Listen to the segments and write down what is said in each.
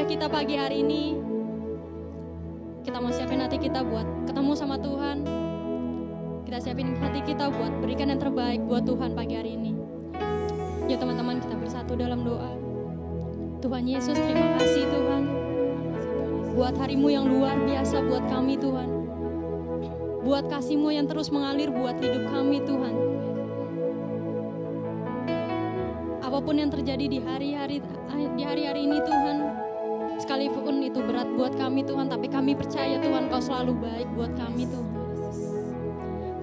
ibadah kita pagi hari ini, kita mau siapin hati kita buat ketemu sama Tuhan. Kita siapin hati kita buat berikan yang terbaik buat Tuhan pagi hari ini. Ya teman-teman, kita bersatu dalam doa. Tuhan Yesus, terima kasih Tuhan buat hari-Mu yang luar biasa buat kami Tuhan. Buat kasih-Mu yang terus mengalir buat hidup kami Tuhan. Apapun yang terjadi di hari-hari ini Tuhan, sekalipun itu berat buat kami Tuhan, tapi kami percaya Tuhan Kau selalu baik buat kami Tuhan.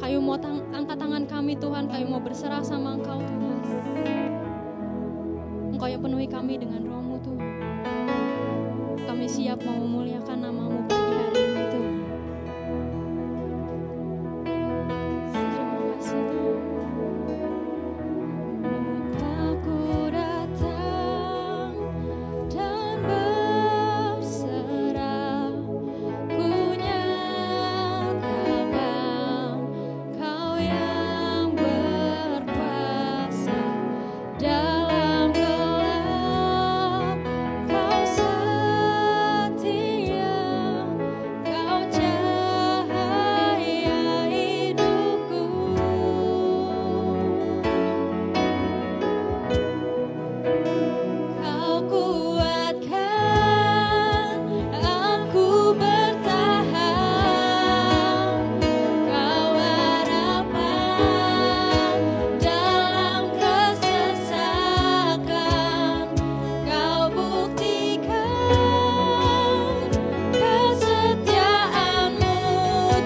Kau mau angkat tangan kami Tuhan, Kau mau berserah sama Engkau Tuhan. Engkau yang penuhi kami dengan Roh-Mu Tuhan. Kami siap mau memuliakan nama-Mu pagi hari ini Tuhan. Terima kasih Tuhan. Aku datang dan berserah, ku nyatakan Kau yang berkuasa dalam gelap. Kau setia, Kau cahaya hidupku. Kau kuatkan aku bertahan. Kau harapan dalam kesesakan. Kau buktikan kesetiaan-Mu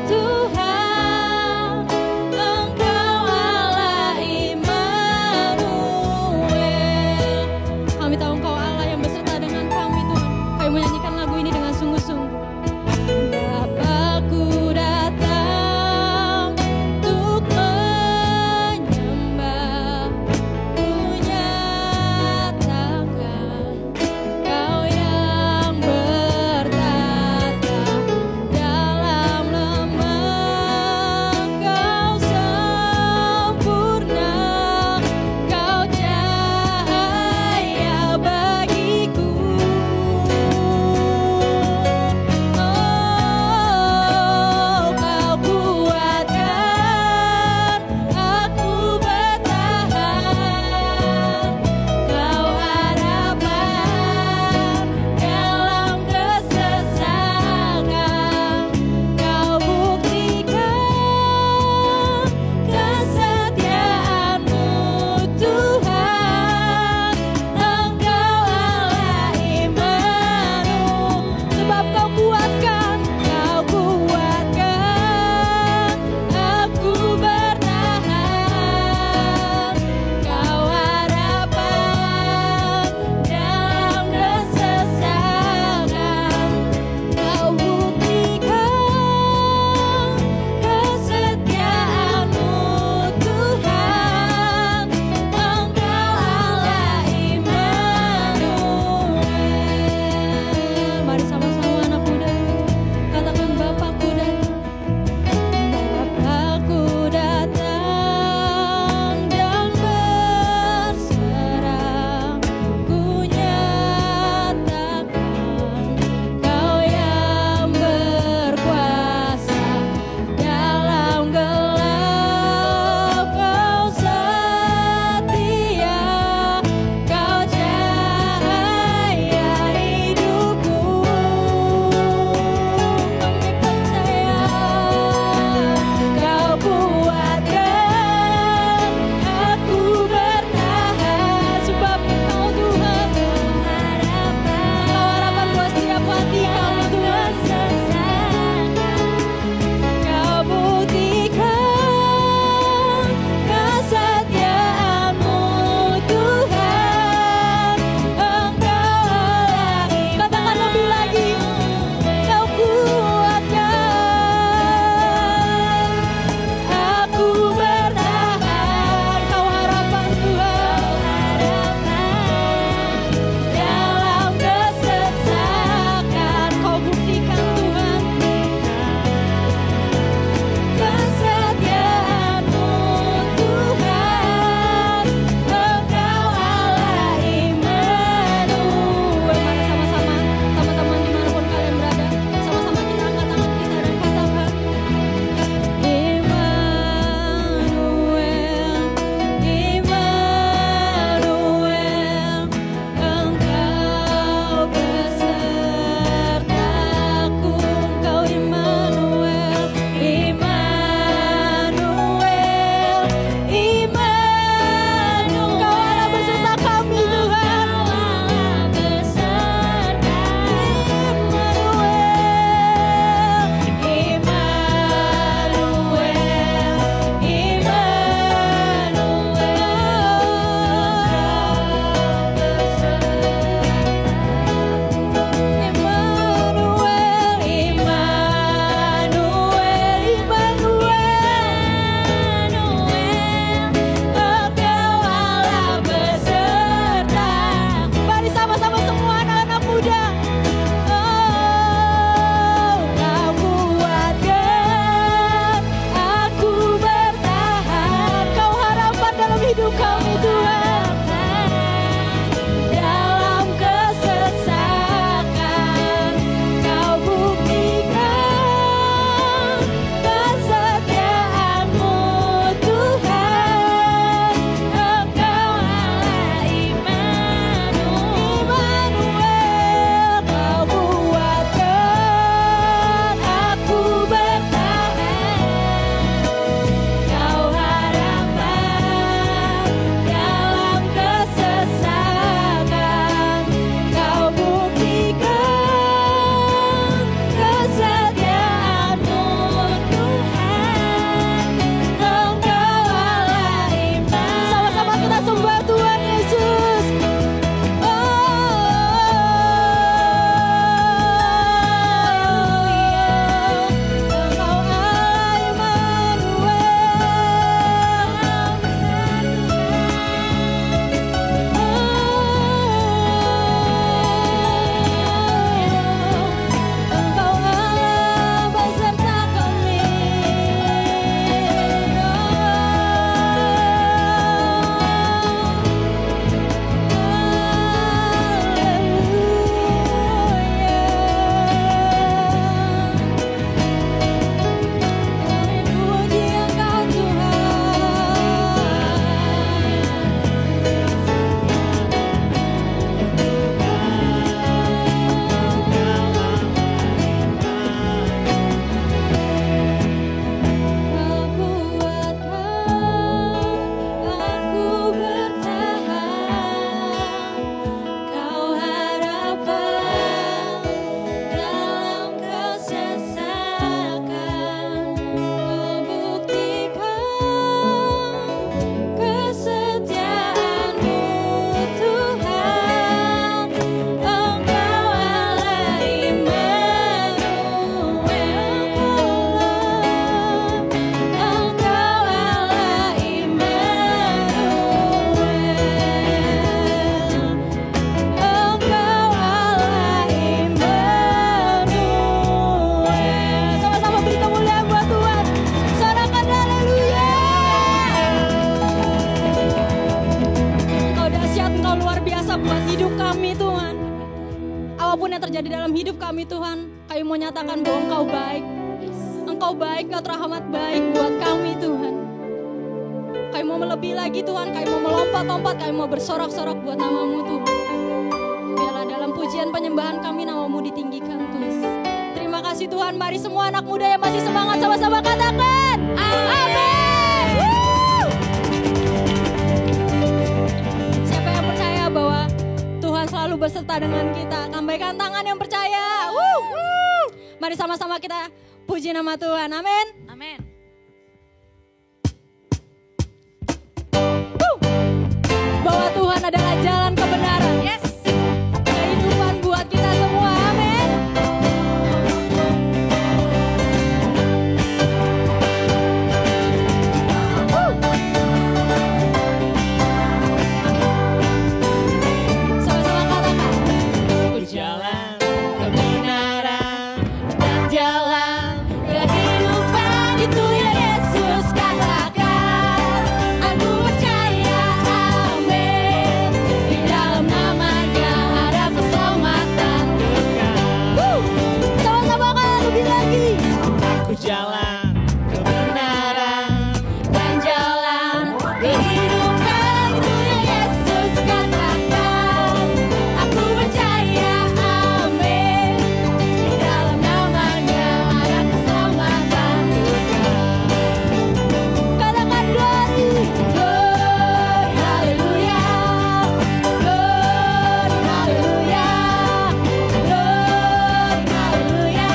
Tuhan. Engkau Allah Immanuel. Kami tahu Engkau Allah yang beserta dengan kami Tuhan. Kami menyanyikan lagu ini dengan sungguh-sungguh. Bapakku datang untuk menyembah, ku nyatakan Kau yang bertata dalam lemah. Kau sempurna, Kau cahaya bagiku. apapun yang terjadi dalam hidup kami Tuhan, kami mau nyatakan bahwa Engkau baik. Engkau baik, Engkau teramat baik buat kami Tuhan. Kami mau melebihi lagi Tuhan, kami mau melompat-lompat, kami mau bersorak-sorak buat nama-Mu Tuhan. Biarlah dalam pujian penyembahan kami nama-Mu ditinggikan Tuhan. Terima kasih Tuhan, mari semua anak muda yang masih semangat sama-sama katakan amin. Siapa yang percaya bahwa Tuhan selalu berserta dengan kita, lambaikan tangan yang percaya. Mari sama-sama kita puji nama Tuhan, amin. Amin. Bahwa Tuhan adalah jalan kebenaran. Yes. Kehidupan buat kita semua, amin. Sama-sama katakan. Ku jalan kebenaran dan jalan kehidupan, itu ya Yesus katakan. Aku percaya, amin. Di dalam namanya ada keselamatan kekal. Sama-sama kalian lebih lagi. Aku jalan kebenaran dan jalan kehidupan, itu ya Yesus katakan. Aku percaya, amin. Di dalam namanya ada keselamatan kekal. Katakan glory, Glory, haleluya. Glory, haleluya. Glory, haleluya.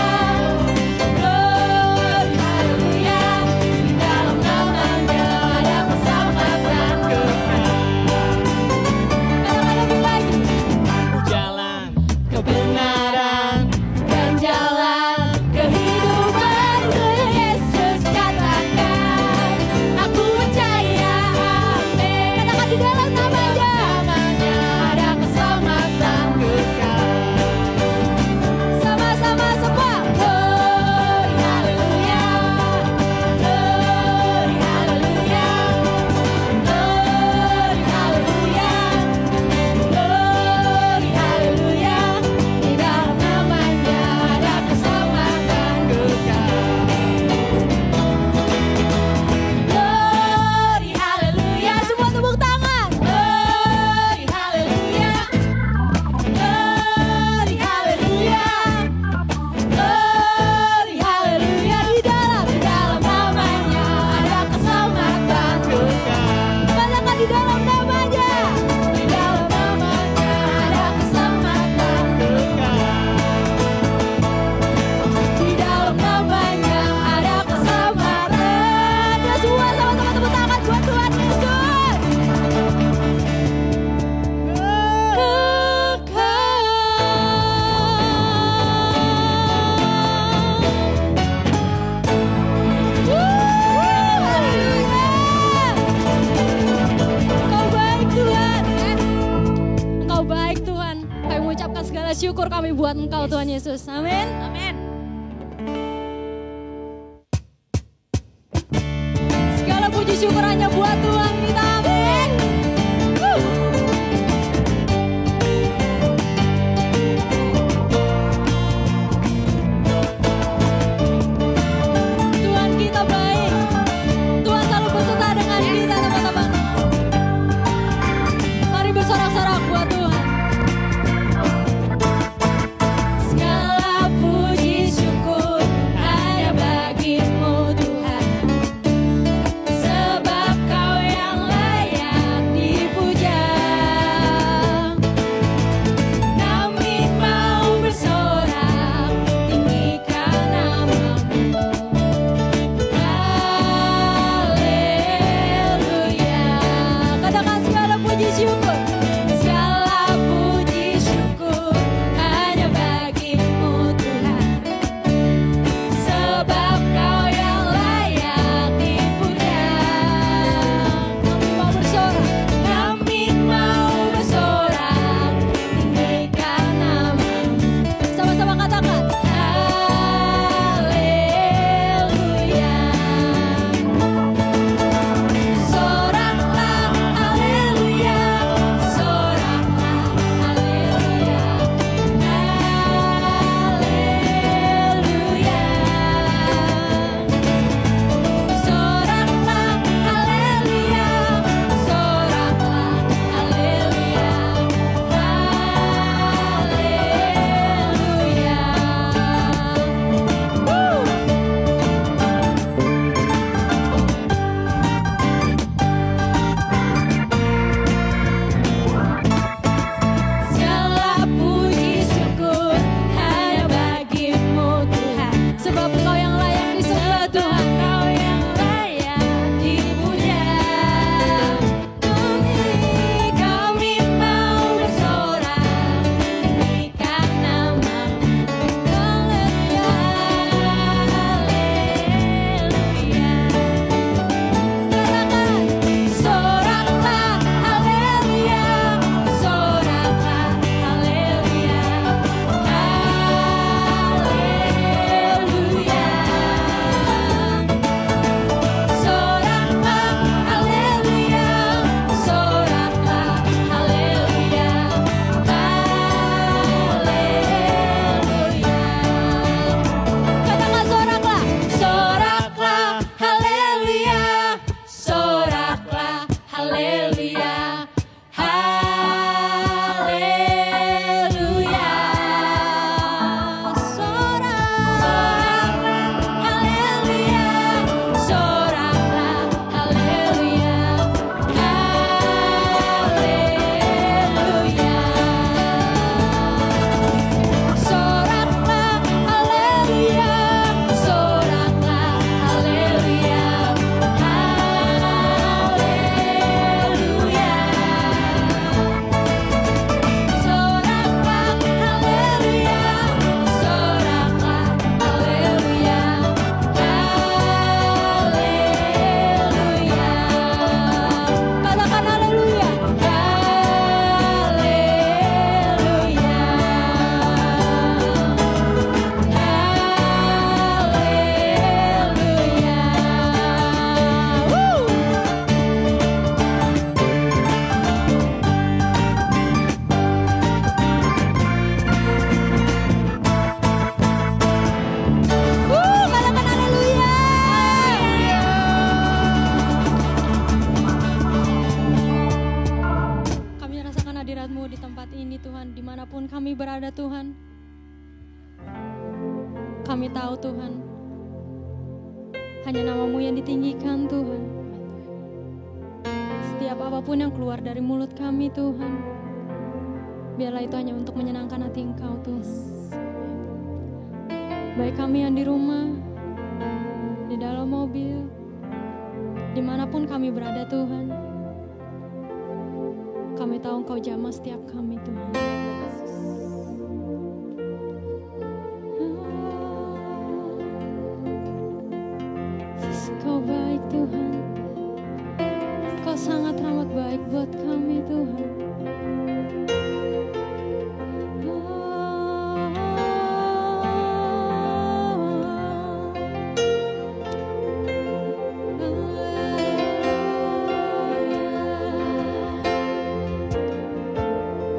Glory, haleluya. Di dalam namanya ada keselamatan kekal. katakan lebih lagi. Aku jalan kebenaran dan jalan kehidupan, itu ya Yesus katakan. Aku percaya, amin. Katakan di dalam namanya. Namanya ada keselamatan kekal. Sama-sama semua. Glory, haleluya. Glory, haleluya. Glory, haleluya. Glory, haleluya. Di dalam namanya ada keselamatan kekal. Glory, haleluya. Semua tepuk tangan. Glory, haleluya. Glory, haleluya. Glory, haleluya. Di dalam namanya ada keselamatan kekal. Katakan di dalam namanya. Di dalam namanya ada keselamatan kekal. Di dalam namanya ada keselamatan. Ya semua sama-sama tepuk tangan buat Tuhan Yesus. Engkau baik Tuhan. Engkau baik Tuhan. Kami mengucapkan segala syukur kami buat Engkau Tuhan Yesus. Amin. Amin. Segala puji syukur hanya buat Tuhan kita. Amin. Tuhan kita baik. Tuhan selalu berserta dengan kita teman-teman. Mari bersorak-sorak buat Tuhan. Segala puji syukur hanya bagi-Mu Tuhan, sebab Kau yang Tuhan. Kami tahu Tuhan, hanya nama-Mu yang ditinggikan Tuhan. Setiap apapun yang keluar dari mulut kami Tuhan, biarlah itu hanya untuk menyenangkan hati Engkau Tuhan. Baik kami yang di rumah, di dalam mobil, dimanapun kami berada Tuhan, kami tahu Engkau jamah setiap kami Tuhan. Kau baik Tuhan, Kau sangat amat baik buat kami Tuhan.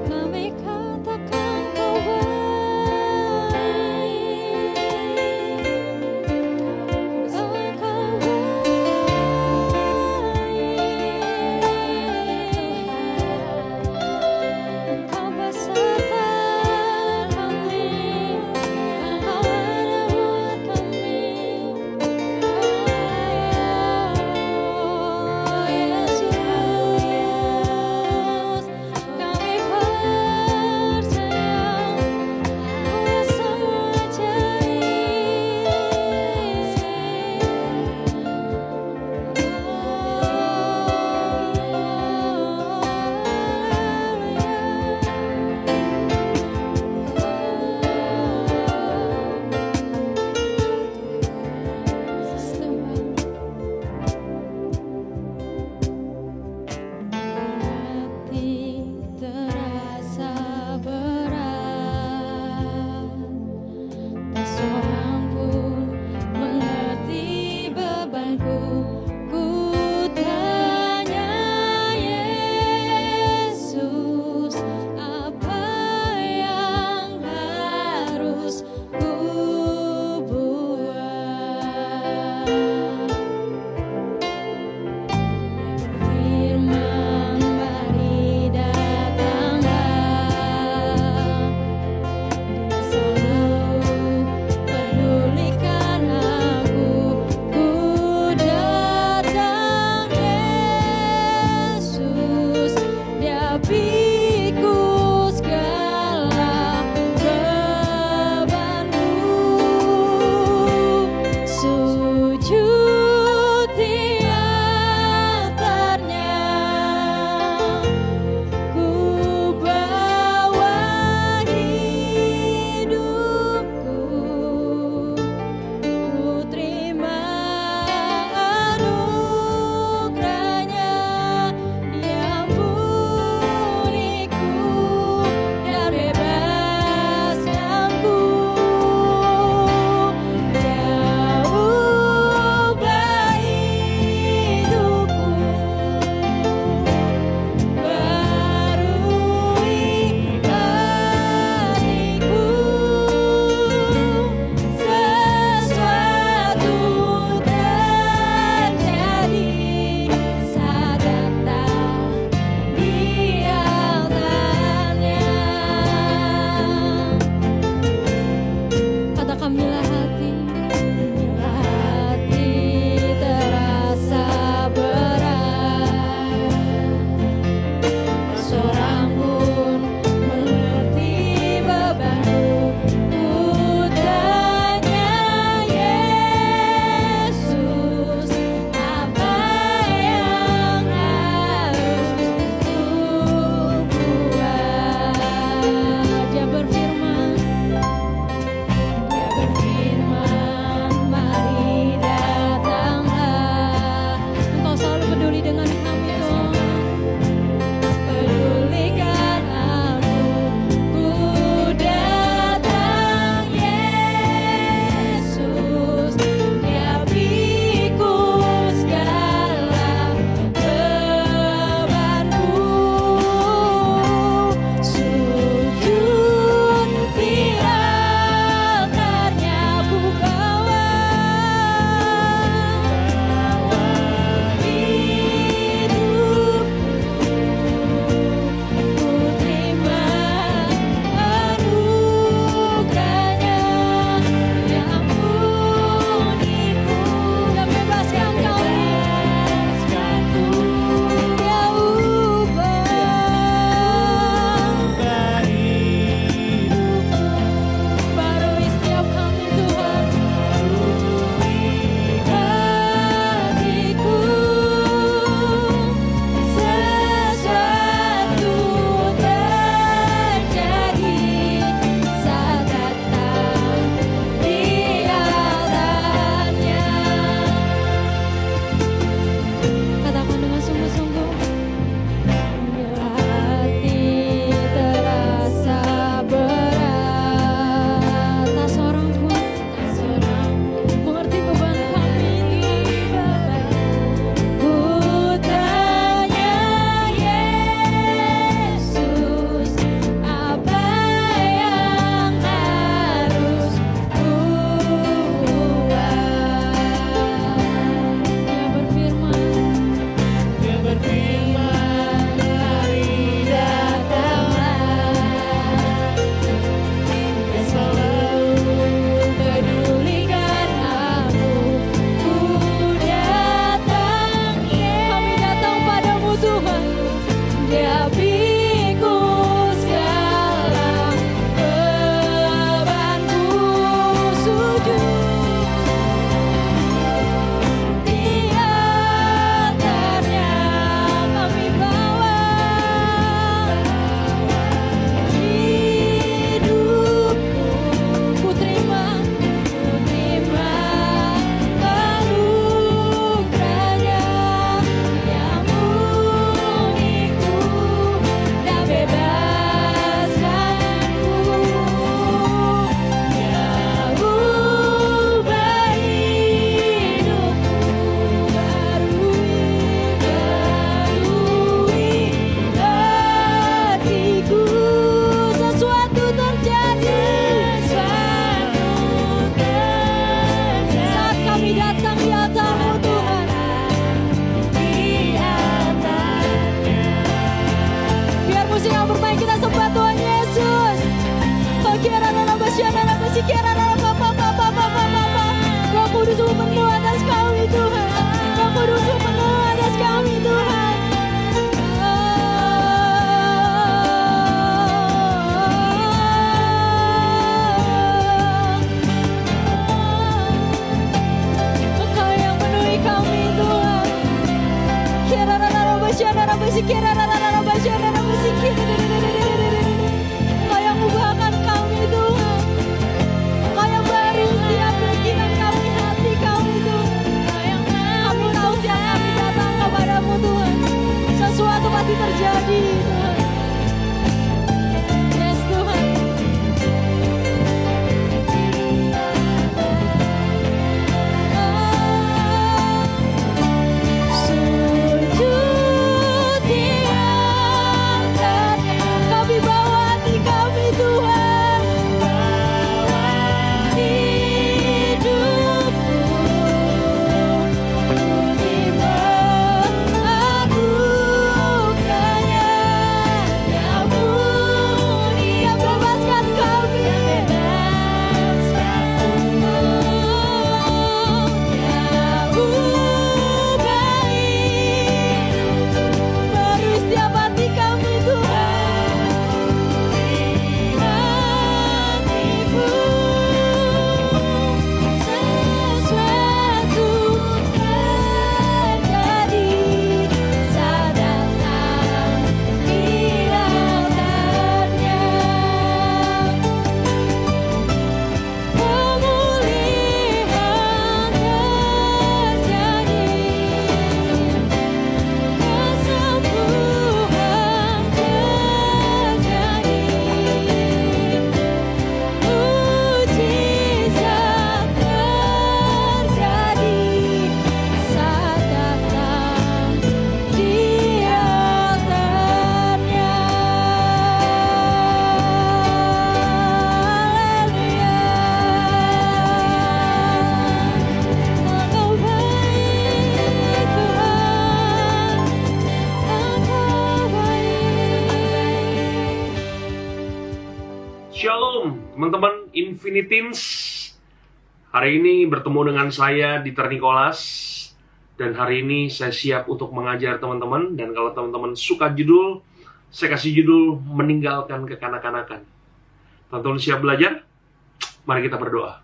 Kami katakan Roh Kudus penuh atas kami Tuhan. Roh Kudus penuh atas kami Tuhan. Engkau yang penuhi kami Tuhan. Engkau yang ubahkan kami Tuhan. Engkau yang beri setiap pikiran kami, hati kami Tuhan. Kami tahu setiap kami datang kepadamu Tuhan, sesuatu pasti terjadi Tuhan. Yes Tuhan. Sujud di angkatnya, kami bawa hati kami Tuhan. Hidupku diperlakukannya, yang murni, yang bebaskan kami, yang ubahi, beri setiap hati kami Tuhan. Hatiku sesuatu terjadi saat datang kiratannya. Pemulihan terjadi, kesembuhan terjadi, mujizat terjadi saat datang kiratannya. Engkau baik Tuhan, Engkau baik. Shalom teman-teman Infinitins. Hari ini bertemu dengan saya Dieter Nicholas. Dan hari ini saya siap untuk mengajar teman-teman. Dan kalau teman-teman suka judul, saya kasih judul Meninggalkan Kekanak-kanakan. Teman-teman siap belajar? Mari kita berdoa.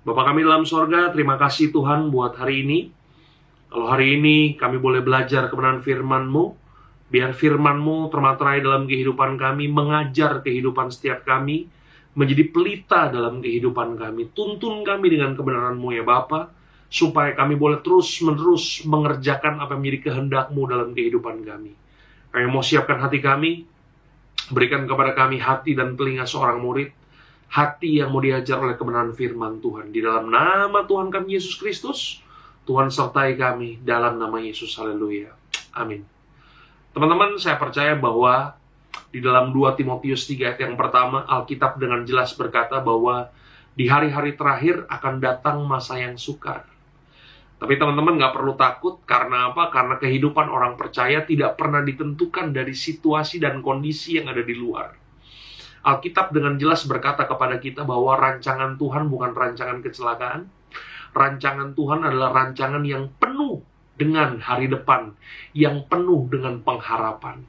Bapa kami dalam sorga, terima kasih Tuhan buat hari ini. Kalau hari ini kami boleh belajar kebenaran firman-Mu, biar firman-Mu termaterai dalam kehidupan kami, mengajar kehidupan setiap kami, menjadi pelita dalam kehidupan kami. Tuntun kami dengan kebenaran-Mu ya Bapa, supaya kami boleh terus-menerus mengerjakan apa yang menjadi kehendak-Mu dalam kehidupan kami. Kami mau siapkan hati kami, berikan kepada kami hati dan telinga seorang murid, hati yang mau diajar oleh kebenaran firman Tuhan. Di dalam nama Tuhan kami Yesus Kristus, Tuhan sertai kami dalam nama Yesus. Haleluya. Amin. Teman-teman, saya percaya bahwa di dalam 2 Timotius 3 ayat yang pertama, Alkitab dengan jelas berkata bahwa di hari-hari terakhir akan datang masa yang sukar. Tapi teman-teman nggak perlu takut, karena apa? Karena kehidupan orang percaya tidak pernah ditentukan dari situasi dan kondisi yang ada di luar. Alkitab dengan jelas berkata kepada kita bahwa rancangan Tuhan bukan rancangan kecelakaan. Rancangan Tuhan adalah rancangan yang penuh dengan hari depan, yang penuh dengan pengharapan.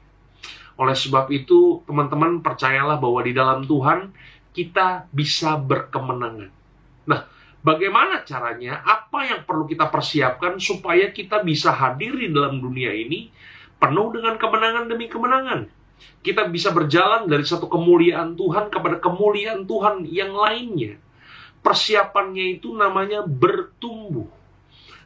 Oleh sebab itu, teman-teman percayalah bahwa di dalam Tuhan kita bisa berkemenangan. Nah, bagaimana caranya? Apa yang perlu kita persiapkan supaya kita bisa hadir di dalam dunia ini penuh dengan kemenangan demi kemenangan? Kita bisa berjalan dari satu kemuliaan Tuhan kepada kemuliaan Tuhan yang lainnya. Persiapannya itu namanya bertumbuh.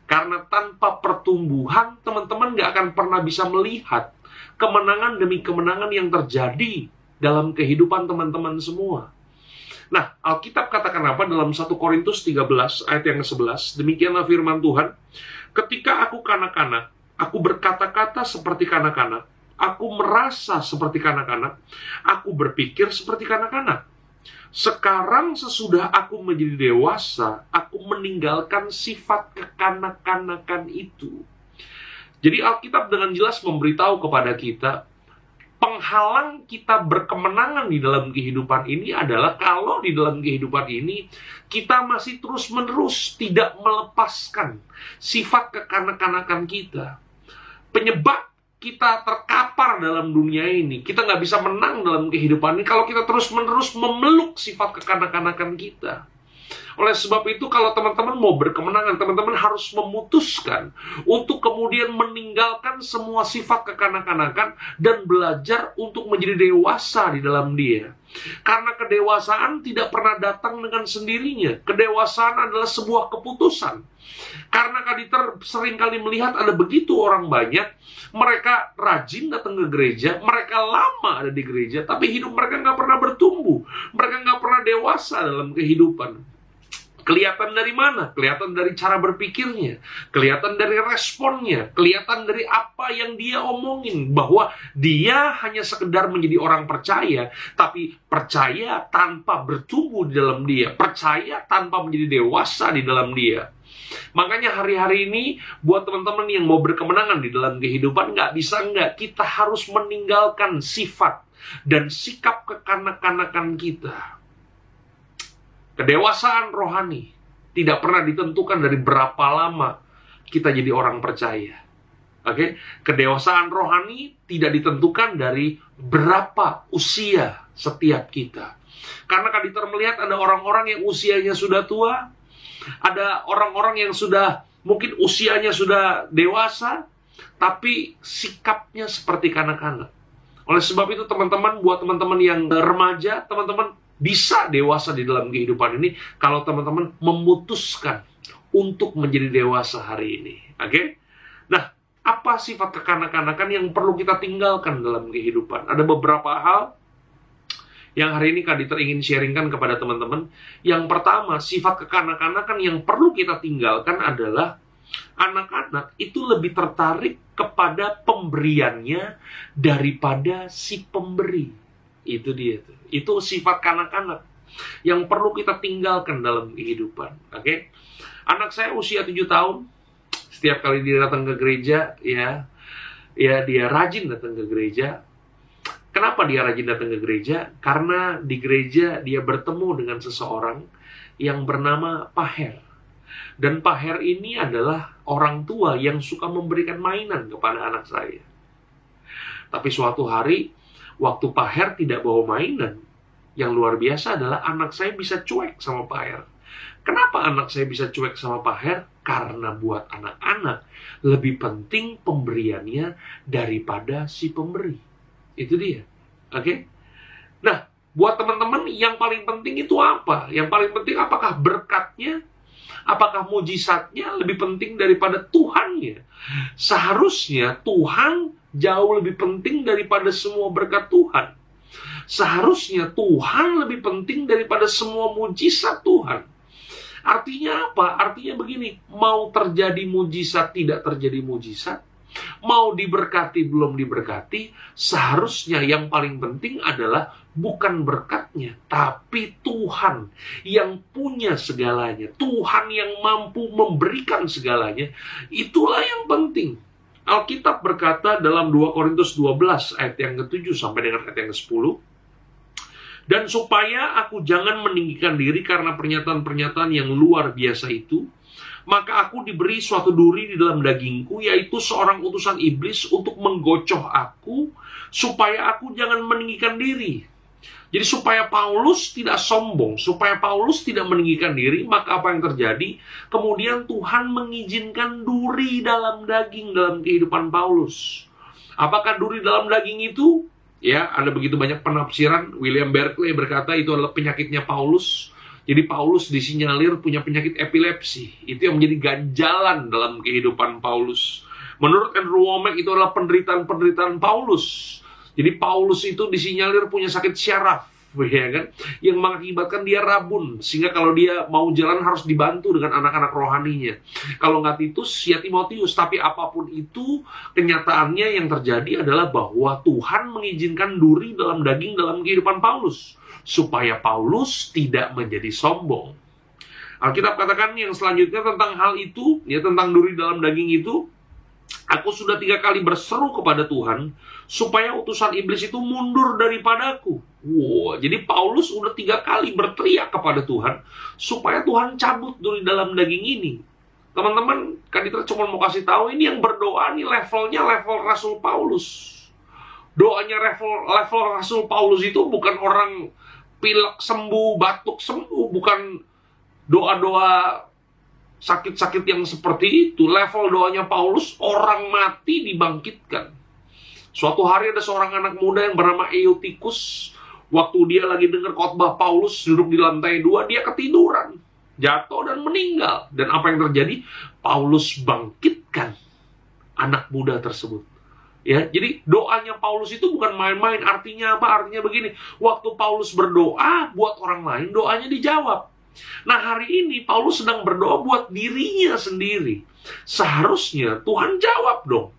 Karena tanpa pertumbuhan, teman-teman gak akan pernah bisa melihat kemenangan demi kemenangan yang terjadi dalam kehidupan teman-teman semua. Nah, Alkitab katakan apa dalam 1 Korintus 13 ayat yang ke-11? Demikianlah firman Tuhan. Ketika aku kanak-kanak, aku berkata-kata seperti kanak-kanak, aku merasa seperti kanak-kanak, aku berpikir seperti kanak-kanak. Sekarang sesudah aku menjadi dewasa, aku meninggalkan sifat kekanak-kanakan itu. Jadi Alkitab dengan jelas memberitahu kepada kita, Penghalang kita berkemenangan di dalam kehidupan ini adalah kalau di dalam kehidupan ini kita masih terus-menerus tidak melepaskan sifat kekanak-kanakan kita. Penyebab kita terkapar dalam dunia ini, kita nggak bisa menang dalam kehidupan ini kalau kita terus-menerus memeluk sifat kekanak-kanakan kita. Oleh sebab itu, kalau teman-teman mau berkemenangan, teman-teman harus memutuskan untuk kemudian meninggalkan semua sifat kekanak-kanakan dan belajar untuk menjadi dewasa di dalam dia. Karena kedewasaan tidak pernah datang dengan sendirinya. Kedewasaan adalah sebuah keputusan. Karena Kaditer seringkali melihat ada begitu orang banyak, mereka rajin datang ke gereja, mereka lama ada di gereja, tapi hidup mereka nggak pernah bertumbuh. Mereka nggak pernah dewasa dalam kehidupan. Kelihatan dari mana? Kelihatan dari cara berpikirnya, kelihatan dari responnya, kelihatan dari apa yang dia omongin, bahwa dia hanya sekedar menjadi orang percaya, tapi percaya tanpa bertumbuh di dalam dia, percaya tanpa menjadi dewasa di dalam dia. Makanya hari-hari ini buat teman-teman yang mau berkemenangan di dalam kehidupan, nggak bisa nggak, kita harus meninggalkan sifat dan sikap kekanak-kanakan kita. Kedewasaan rohani tidak pernah ditentukan dari berapa lama kita jadi orang percaya. Oke? Kedewasaan rohani tidak ditentukan dari berapa usia setiap kita. Karena Kaditer melihat ada orang-orang yang usianya sudah tua, ada orang-orang yang sudah mungkin usianya sudah dewasa, tapi sikapnya seperti kanak-kanak. Oleh sebab itu teman-teman, buat teman-teman yang remaja, teman-teman bisa dewasa di dalam kehidupan ini kalau teman-teman memutuskan untuk menjadi dewasa hari ini. Oke? Nah, apa sifat kekanak-kanakan yang perlu kita tinggalkan dalam kehidupan? Ada beberapa hal yang hari ini Kaditer ingin sharingkan kepada teman-teman. Yang pertama, sifat kekanak-kanakan yang perlu kita tinggalkan adalah anak-anak itu lebih tertarik kepada pemberiannya daripada si pemberi. Itu dia tuh. Itu sifat kanak-kanak yang perlu kita tinggalkan dalam kehidupan. Oke? Anak saya usia 7 tahun. Setiap kali dia datang ke gereja, ya dia rajin datang ke gereja. Kenapa dia rajin datang ke gereja? Karena di gereja dia bertemu dengan seseorang yang bernama Pak Her. Dan Pak Her ini adalah orang tua yang suka memberikan mainan kepada anak saya. Tapi suatu hari, waktu Pak Her tidak bawa mainan, yang luar biasa adalah anak saya bisa cuek sama Pak Her. Kenapa anak saya bisa cuek sama Pak Her? Karena buat anak-anak lebih penting pemberiannya daripada si pemberi. Itu dia. Oke? Nah, buat teman-teman yang paling penting itu apa? Yang paling penting apakah berkatnya? Apakah mujizatnya lebih penting daripada Tuhannya? Seharusnya Tuhan jauh lebih penting daripada semua berkat Tuhan. Seharusnya Tuhan lebih penting daripada semua mujizat Tuhan. Artinya apa? Artinya begini, mau terjadi mujizat tidak terjadi mujizat, mau diberkati belum diberkati, seharusnya yang paling penting adalah bukan berkatnya, tapi Tuhan yang punya segalanya, Tuhan yang mampu memberikan segalanya. Itulah yang penting. Alkitab berkata dalam 2 Korintus 12 ayat yang ke-7 sampai dengan ayat yang ke-10, dan supaya aku jangan meninggikan diri karena pernyataan-pernyataan yang luar biasa itu, maka aku diberi suatu duri di dalam dagingku, yaitu seorang utusan iblis untuk menggocoh aku, supaya aku jangan meninggikan diri. Jadi supaya Paulus tidak sombong, supaya Paulus tidak meninggikan diri, maka apa yang terjadi? Kemudian Tuhan mengizinkan duri dalam daging dalam kehidupan Paulus. Apakah duri dalam daging itu? Ya, ada begitu banyak penafsiran. William Barclay berkata itu adalah penyakitnya Paulus. Jadi Paulus disinyalir punya penyakit epilepsi. Itu yang menjadi ganjalan dalam kehidupan Paulus. Menurut Andrew Wommack itu adalah penderitaan-penderitaan Paulus. Jadi Paulus itu disinyalir punya sakit syaraf, ya kan? Yang mengakibatkan dia rabun, sehingga kalau dia mau jalan harus dibantu dengan anak-anak rohaninya. Kalau nggak Titus, ya Timotius. Tapi apapun itu, kenyataannya yang terjadi adalah bahwa Tuhan mengizinkan duri dalam daging dalam kehidupan Paulus, supaya Paulus tidak menjadi sombong. Alkitab katakan yang selanjutnya tentang hal itu, ya tentang duri dalam daging itu, Aku sudah 3 kali berseru kepada Tuhan supaya utusan iblis itu mundur daripadaku. Wow, jadi Paulus udah 3 kali berteriak kepada Tuhan supaya Tuhan cabut dari dalam daging ini. Teman-teman, Kaditra cuma mau kasih tahu, ini yang berdoa nih levelnya level Rasul Paulus. Doanya level Rasul Paulus itu bukan orang pilek sembuh, batuk sembuh, bukan doa-doa sakit-sakit yang seperti itu. Level doanya Paulus, orang mati dibangkitkan. Suatu hari ada seorang anak muda yang bernama Eutikus. Waktu dia lagi dengar khotbah Paulus duduk di lantai 2, dia ketiduran, jatuh dan meninggal. Dan apa yang terjadi? Paulus bangkitkan anak muda tersebut. Ya, jadi doanya Paulus itu bukan main-main. Artinya apa? Artinya begini, waktu Paulus berdoa buat orang lain, doanya dijawab. Nah, hari ini Paulus sedang berdoa buat dirinya sendiri. Seharusnya Tuhan jawab dong.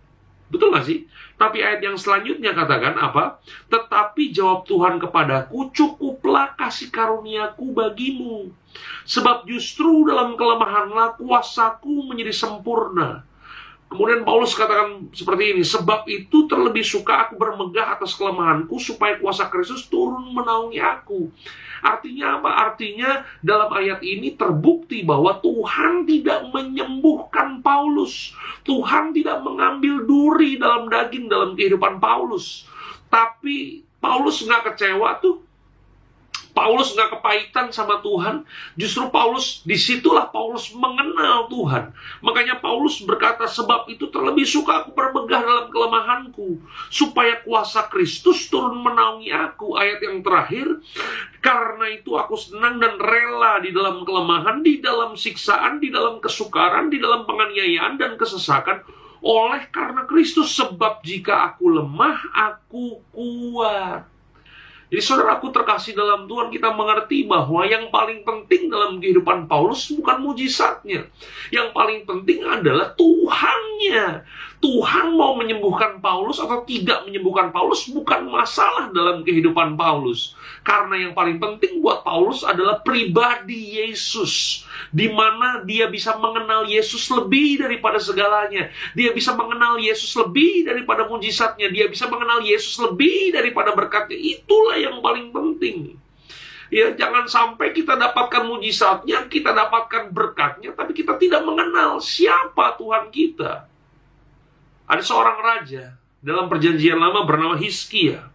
Betul gak sih? Tapi ayat yang selanjutnya katakan apa? Tetapi jawab Tuhan kepadaku, cukuplah kasih karuniaku bagimu. Sebab justru dalam kelemahanlah kuasaku menjadi sempurna. Kemudian Paulus katakan seperti ini, sebab itu terlebih suka aku bermegah atas kelemahanku, supaya kuasa Kristus turun menaungi aku. Artinya apa? Artinya dalam ayat ini terbukti bahwa Tuhan tidak menyembuhkan Paulus. Tuhan tidak mengambil duri dalam daging dalam kehidupan Paulus. Tapi Paulus nggak kecewa tuh. Paulus nggak kepahitan sama Tuhan. Justru disitulah Paulus mengenal Tuhan. Makanya Paulus berkata, sebab itu terlebih suka aku bermegah dalam kelemahanku, supaya kuasa Kristus turun menaungi aku. Ayat yang terakhir, karena itu aku senang dan rela di dalam kelemahan, di dalam siksaan, di dalam kesukaran, di dalam penganiayaan dan kesesakan, oleh karena Kristus. Sebab jika aku lemah, aku kuat. Jadi saudaraku terkasih dalam Tuhan, kita mengerti bahwa yang paling penting dalam kehidupan Paulus bukan mujizatnya. Yang paling penting adalah Tuhannya. Tuhan mau menyembuhkan Paulus atau tidak menyembuhkan Paulus bukan masalah dalam kehidupan Paulus. Karena yang paling penting buat Paulus adalah pribadi Yesus. Di mana dia bisa mengenal Yesus lebih daripada segalanya. Dia bisa mengenal Yesus lebih daripada mujizatnya. Dia bisa mengenal Yesus lebih daripada berkatnya. Itulah yang paling penting. Ya, jangan sampai kita dapatkan mujizatnya, kita dapatkan berkatnya, tapi kita tidak mengenal siapa Tuhan kita. Ada seorang raja dalam perjanjian lama bernama Hizkia.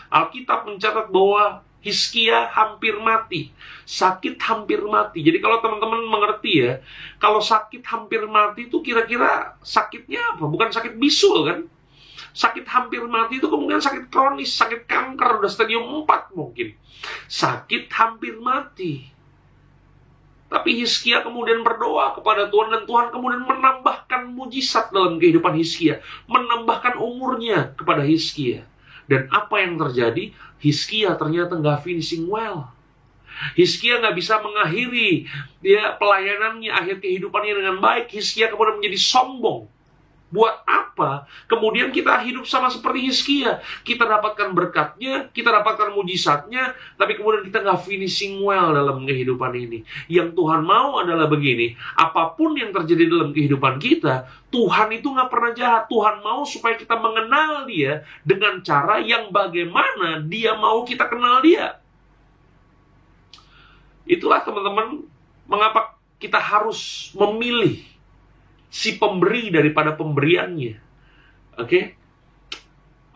Alkitab mencatat bahwa Hizkia hampir mati. Sakit hampir mati. Jadi kalau teman-teman mengerti ya, kalau sakit hampir mati itu kira-kira sakitnya apa? Bukan sakit bisul kan? Sakit hampir mati itu kemudian sakit kronis, sakit kanker, udah stadium 4 mungkin. Sakit hampir mati. Tapi Hizkia kemudian berdoa kepada Tuhan, dan Tuhan kemudian menambahkan mujizat dalam kehidupan Hizkia. Menambahkan umurnya kepada Hizkia. Dan apa yang terjadi? Hizkia ternyata nggak finishing well. Hizkia nggak bisa mengakhiri pelayanannya, akhir kehidupannya dengan baik. Hizkia kemudian menjadi sombong. Buat apa? Kemudian kita hidup sama seperti Hizkia. Kita dapatkan berkatnya, kita dapatkan mujizatnya, tapi kemudian kita nggak finishing well dalam kehidupan ini. Yang Tuhan mau adalah begini, apapun yang terjadi dalam kehidupan kita, Tuhan itu nggak pernah jahat. Tuhan mau supaya kita mengenal Dia dengan cara yang bagaimana Dia mau kita kenal Dia. Itulah teman-teman, mengapa kita harus memilih si pemberi daripada pemberiannya. Oke?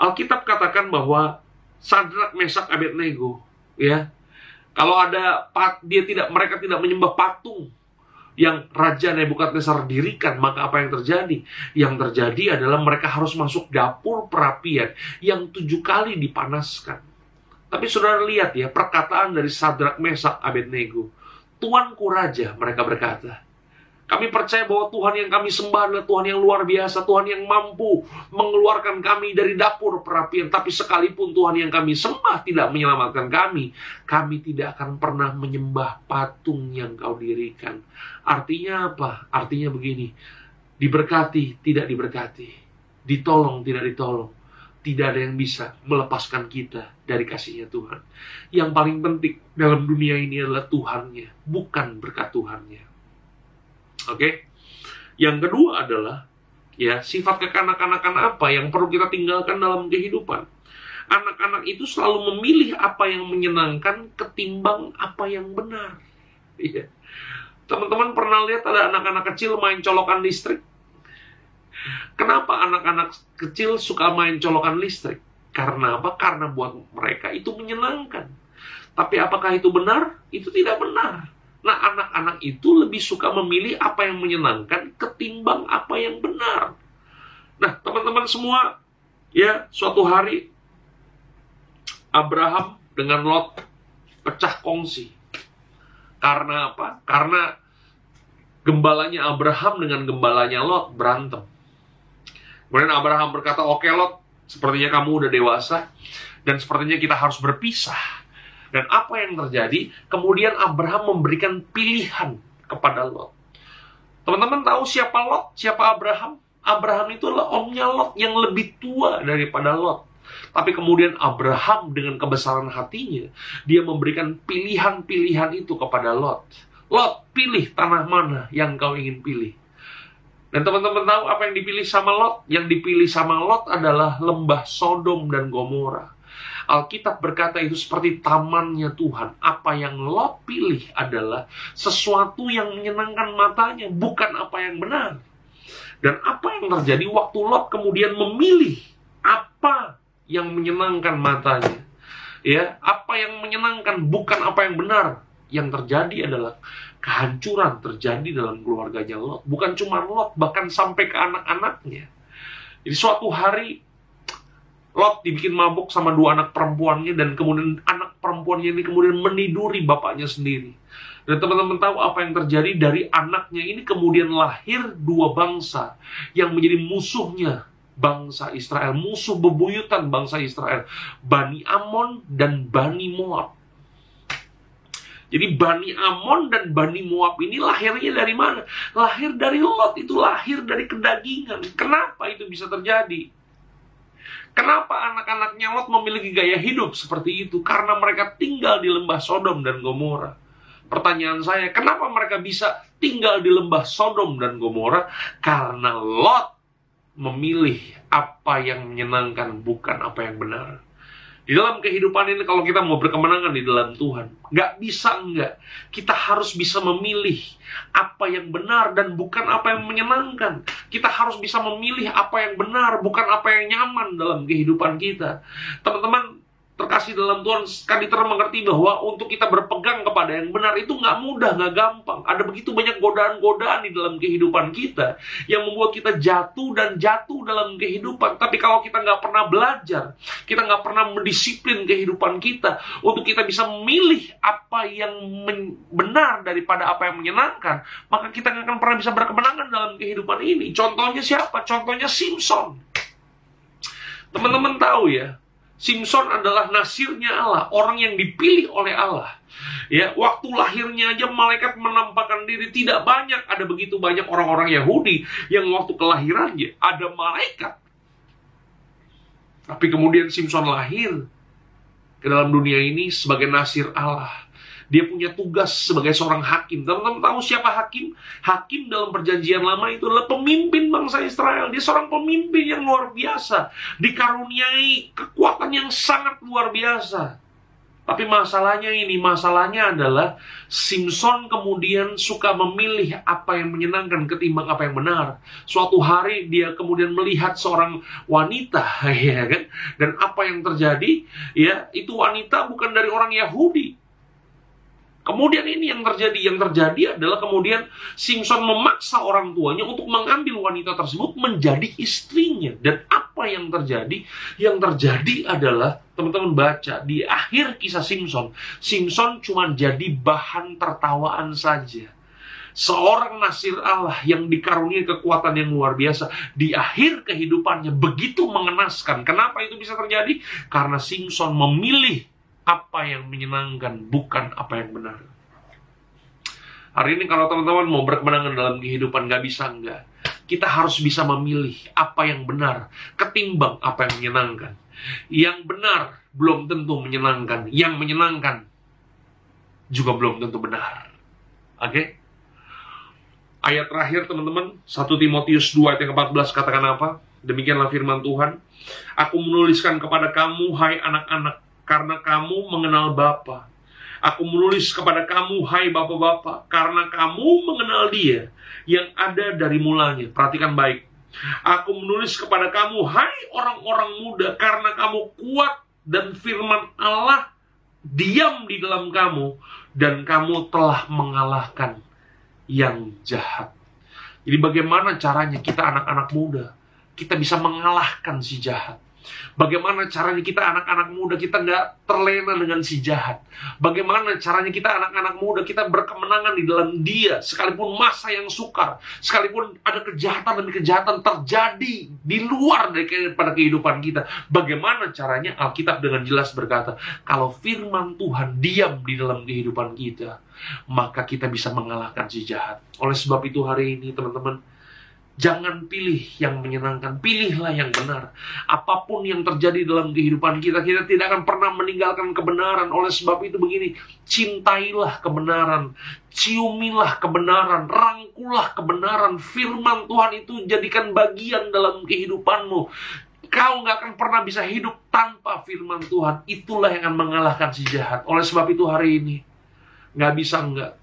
Alkitab katakan bahwa Sadrak, Mesak, Abednego, ya. Kalau mereka tidak menyembah patung yang Raja Nebukadnezar dirikan, maka apa yang terjadi? Yang terjadi adalah mereka harus masuk dapur perapian yang 7 kali dipanaskan. Tapi saudara lihat ya, perkataan dari Sadrak, Mesak, Abednego. Tuanku Raja, mereka berkata. Kami percaya bahwa Tuhan yang kami sembah adalah Tuhan yang luar biasa, Tuhan yang mampu mengeluarkan kami dari dapur perapian. Tapi sekalipun Tuhan yang kami sembah tidak menyelamatkan kami tidak akan pernah menyembah patung yang kau dirikan. Artinya apa? Artinya begini, diberkati, tidak diberkati, ditolong, tidak ditolong, tidak ada yang bisa melepaskan kita dari kasihnya Tuhan. Yang paling penting dalam dunia ini adalah Tuhannya, bukan berkat Tuhannya. Oke. Yang kedua adalah Ya, sifat kekanak-kanakan apa yang perlu kita tinggalkan dalam kehidupan? Anak-anak itu selalu memilih apa yang menyenangkan ketimbang apa yang benar. Ya. Teman-teman pernah lihat ada anak-anak kecil main colokan listrik? Kenapa anak-anak kecil suka main colokan listrik? Karena apa? Karena buat mereka itu menyenangkan. Tapi apakah itu benar? Itu tidak benar. Nah, anak-anak itu lebih suka memilih apa yang menyenangkan ketimbang apa yang benar. Nah, teman-teman semua, ya, suatu hari Abraham dengan Lot pecah kongsi. Karena apa? Karena gembalanya Abraham dengan gembalanya Lot berantem. Kemudian Abraham berkata, "Oke Lot, sepertinya kamu udah dewasa, dan sepertinya kita harus berpisah." Dan apa yang terjadi? Kemudian Abraham memberikan pilihan kepada Lot. Teman-teman tahu siapa Lot? Siapa Abraham? Abraham itu adalah omnya Lot yang lebih tua daripada Lot. Tapi kemudian Abraham dengan kebesaran hatinya, dia memberikan pilihan-pilihan itu kepada Lot. Lot, pilih tanah mana yang kau ingin pilih. Dan teman-teman tahu apa yang dipilih sama Lot? Yang dipilih sama Lot adalah lembah Sodom dan Gomora. Alkitab berkata itu seperti tamannya Tuhan. Apa yang Lot pilih adalah sesuatu yang menyenangkan matanya, bukan apa yang benar. Dan apa yang terjadi waktu Lot kemudian memilih apa yang menyenangkan matanya, ya, apa yang menyenangkan bukan apa yang benar, yang terjadi adalah kehancuran terjadi dalam keluarganya Lot. Bukan cuma Lot, bahkan sampai ke anak-anaknya. Jadi suatu hari Lot dibikin mabuk sama dua anak perempuannya, dan kemudian anak perempuannya ini kemudian meniduri bapaknya sendiri. Dan teman-teman tahu apa yang terjadi? Dari anaknya ini kemudian lahir dua bangsa yang menjadi musuhnya bangsa Israel, musuh bebuyutan bangsa Israel, Bani Amon dan Bani Moab. Jadi Bani Amon dan Bani Moab ini lahirnya dari mana? Lahir dari Lot, itu lahir dari kedagingan. Kenapa itu bisa terjadi? Kenapa anak-anaknya Lot memiliki gaya hidup seperti itu? Karena mereka tinggal di lembah Sodom dan Gomora. Pertanyaan saya, kenapa mereka bisa tinggal di lembah Sodom dan Gomora? Karena Lot memilih apa yang menyenangkan, bukan apa yang benar. Di dalam kehidupan ini, kalau kita mau berkemenangan di dalam Tuhan, nggak bisa enggak. Kita harus bisa memilih apa yang benar dan bukan apa yang menyenangkan. Kita harus bisa memilih apa yang benar, bukan apa yang nyaman dalam kehidupan kita. Teman-teman terkasih dalam Tuhan, Kaditer mengerti bahwa untuk kita berpegang kepada yang benar itu nggak mudah, nggak gampang. Ada begitu banyak godaan-godaan di dalam kehidupan kita yang membuat kita jatuh dan jatuh dalam kehidupan. Tapi kalau kita nggak pernah belajar, kita nggak pernah mendisiplin kehidupan kita untuk kita bisa memilih apa yang benar daripada apa yang menyenangkan, maka kita nggak akan pernah bisa berkemenangan dalam kehidupan ini. Contohnya siapa? Contohnya Simson. Teman-teman tahu ya, Simson adalah nasirnya Allah, orang yang dipilih oleh Allah. Ya, waktu lahirnya aja malaikat menampakkan diri. Tidak banyak, ada begitu banyak orang-orang Yahudi yang waktu kelahirannya ada malaikat. Tapi kemudian Simson lahir ke dalam dunia ini sebagai nasir Allah. Dia punya tugas sebagai seorang hakim. Teman-teman tahu siapa hakim? Hakim dalam perjanjian lama itu adalah pemimpin bangsa Israel. Dia seorang pemimpin yang luar biasa, dikaruniai kekuatan yang sangat luar biasa. Tapi masalahnya adalah Simson kemudian suka memilih apa yang menyenangkan ketimbang apa yang benar. Suatu hari dia kemudian melihat seorang wanita, ya kan? Dan apa yang terjadi? Ya, itu wanita bukan dari orang Yahudi. Kemudian ini yang terjadi. Yang terjadi adalah kemudian Simson memaksa orang tuanya untuk mengambil wanita tersebut menjadi istrinya. Dan apa yang terjadi? Yang terjadi adalah, teman-teman baca, di akhir kisah Simson, Simson cuma jadi bahan tertawaan saja. Seorang nasir Allah yang dikaruniai kekuatan yang luar biasa, di akhir kehidupannya begitu mengenaskan. Kenapa itu bisa terjadi? Karena Simson memilih apa yang menyenangkan, bukan apa yang benar. Hari ini kalau teman-teman mau berkemenangan dalam kehidupan, gak bisa enggak. Kita harus bisa memilih apa yang benar ketimbang apa yang menyenangkan. Yang benar belum tentu menyenangkan. Yang menyenangkan juga belum tentu benar. Oke? Ayat terakhir teman-teman, 1 Timotius 2 ayat yang 14 katakan apa? Demikianlah firman Tuhan. Aku menuliskan kepada kamu, hai anak-anak, karena kamu mengenal Bapa. Aku menulis kepada kamu, hai bapak-bapak, karena kamu mengenal Dia yang ada dari mulanya. Perhatikan baik. Aku menulis kepada kamu, hai orang-orang muda, karena kamu kuat dan firman Allah diam di dalam kamu, dan kamu telah mengalahkan yang jahat. Jadi bagaimana caranya kita anak-anak muda, kita bisa mengalahkan si jahat? Bagaimana caranya kita anak-anak muda, kita nggak terlena dengan si jahat? Bagaimana caranya kita anak-anak muda, kita berkemenangan di dalam Dia, sekalipun masa yang sukar, sekalipun ada kejahatan demi kejahatan terjadi di luar daripada kehidupan kita. Bagaimana caranya? Alkitab dengan jelas berkata, kalau firman Tuhan diam di dalam kehidupan kita, maka kita bisa mengalahkan si jahat. Oleh sebab itu hari ini teman-teman, jangan pilih yang menyenangkan, pilihlah yang benar. Apapun yang terjadi dalam kehidupan kita, kita tidak akan pernah meninggalkan kebenaran. Oleh sebab itu begini, cintailah kebenaran, ciumilah kebenaran, rangkulah kebenaran. Firman Tuhan itu jadikan bagian dalam kehidupanmu. Kau nggak akan pernah bisa hidup tanpa firman Tuhan. Itulah yang akan mengalahkan si jahat. Oleh sebab itu hari ini, nggak bisa enggak.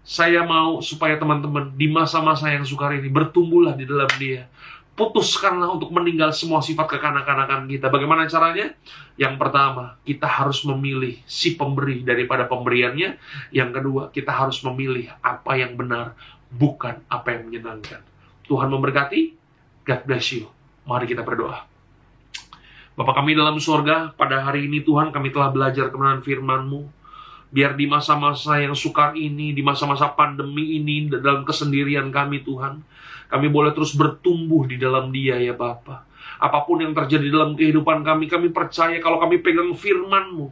Saya mau supaya teman-teman di masa-masa yang sukar ini bertumbuhlah di dalam Dia. Putuskanlah untuk meninggal semua sifat kekanak-kanakan kita. Bagaimana caranya? Yang pertama, kita harus memilih si pemberi daripada pemberiannya. Yang kedua, kita harus memilih apa yang benar, bukan apa yang menyenangkan. Tuhan memberkati. God bless you. Mari kita berdoa. Bapa kami dalam surga, pada hari ini Tuhan kami telah belajar kebenaran firman-Mu. Biar di masa-masa yang sukar ini, di masa-masa pandemi ini, dalam kesendirian kami Tuhan, kami boleh terus bertumbuh di dalam Dia ya Bapa. Apapun yang terjadi dalam kehidupan kami percaya kalau kami pegang firman-Mu,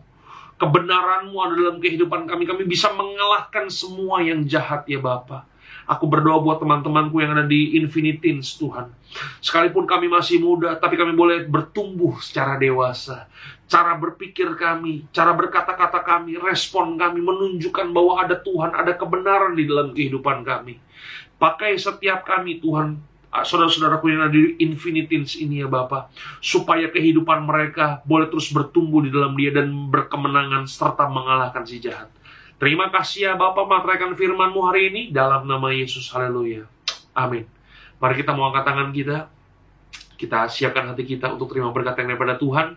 kebenaran-Mu ada dalam kehidupan kami bisa mengalahkan semua yang jahat ya Bapa. Aku berdoa buat teman-temanku yang ada di Infinity Teens Tuhan. Sekalipun kami masih muda, tapi kami boleh bertumbuh secara dewasa. Cara berpikir kami, cara berkata-kata kami, respon kami menunjukkan bahwa ada Tuhan, ada kebenaran di dalam kehidupan kami. Pakai setiap kami Tuhan, saudara-saudaraku yang ada di Infinity Teens ini ya Bapa, supaya kehidupan mereka boleh terus bertumbuh di dalam Dia dan berkemenangan serta mengalahkan si jahat. Terima kasih ya Bapa, materaikan firman-Mu hari ini dalam nama Yesus. Haleluya. Amin. Mari kita mau angkat tangan kita. Kita siapkan hati kita untuk terima berkat yang daripada Tuhan.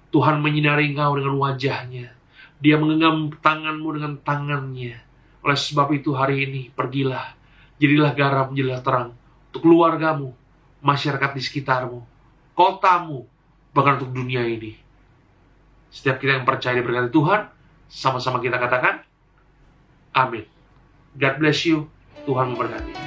Tuhan menyinari engkau dengan wajahnya. Dia menggenggam tanganmu dengan tangannya. Oleh sebab itu hari ini pergilah. Jadilah garam, jadilah terang. Untuk keluargamu, masyarakat di sekitarmu, kotamu, bahkan untuk dunia ini. Setiap kita yang percaya diberkati Tuhan, sama-sama kita katakan, amin. God bless you. Tuhan memberkati.